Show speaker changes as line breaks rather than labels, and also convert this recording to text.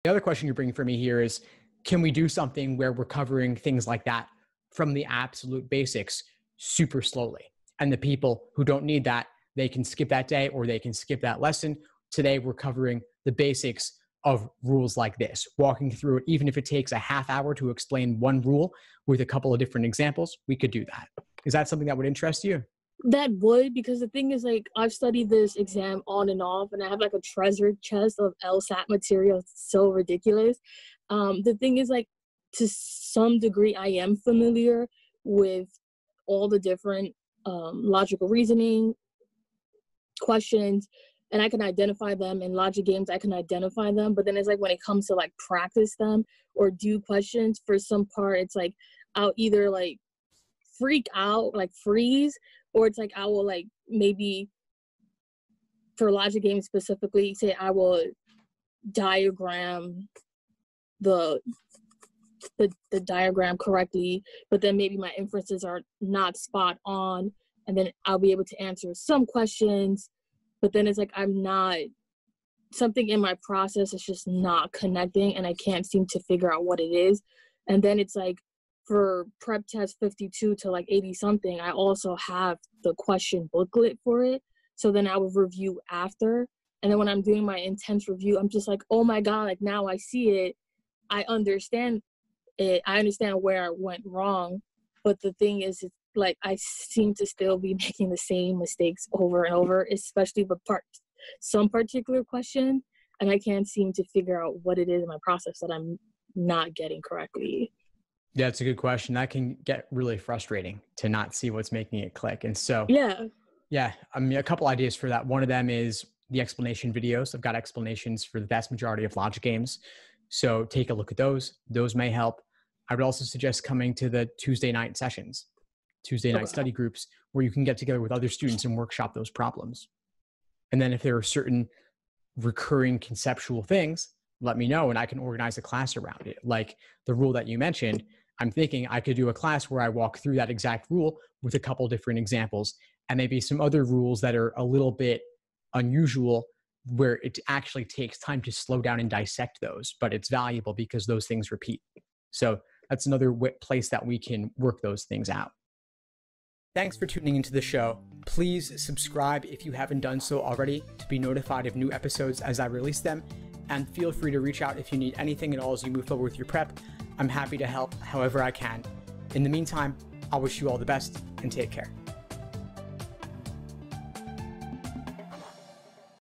The other question you're bringing for me here is, can we do something where we're covering things like that from the absolute basics super slowly? And the people who don't need that, they can skip that day or they can skip that lesson. Today, we're covering the basics of rules like this, walking through it. Even if it takes a half hour to explain one rule with a couple of different examples, we could do that. Is that something that would interest you?
That would, because the thing is, like, I've studied this exam on and off, and I have like a treasure chest of LSAT material. It's so ridiculous. The thing is, like, to some degree, I am familiar with all the different logical reasoning questions, and I can identify them. In logic games, I can identify them. But then it's like when it comes to like practice them or do questions, for some part, it's like I'll either like freak out, like freeze, or it's like I will like maybe for logic games specifically say I will diagram the diagram correctly, but then maybe my inferences are not spot on, and then I'll be able to answer some questions, but then it's like something in my process is just not connecting and I can't seem to figure out what it is. And then it's like for prep test 52 to like 80 something, I also have the question booklet for it. So then I will review after. And then when I'm doing my intense review, I'm just like, oh my God, like now I see it. I understand it. I understand where I went wrong. But the thing is, it's like I seem to still be making the same mistakes over and over, especially with some particular question. And I can't seem to figure out what it is in my process that I'm not getting correctly.
Yeah, it's a good question. That can get really frustrating to not see what's making it click. And so, yeah, I mean, a couple ideas for that. One of them is the explanation videos. I've got explanations for the vast majority of logic games. So take a look at those. Those may help. I would also suggest coming to the Tuesday night sessions, Tuesday night study groups, where you can get together with other students and workshop those problems. And then if there are certain recurring conceptual things, let me know and I can organize a class around it. Like the rule that you mentioned, I'm thinking I could do a class where I walk through that exact rule with a couple different examples and maybe some other rules that are a little bit unusual where it actually takes time to slow down and dissect those, but it's valuable because those things repeat. So that's another place that we can work those things out. Thanks for tuning into the show. Please subscribe if you haven't done so already to be notified of new episodes as I release them. And feel free to reach out if you need anything at all as you move forward with your prep. I'm happy to help however I can. In the meantime, I wish you all the best and take care.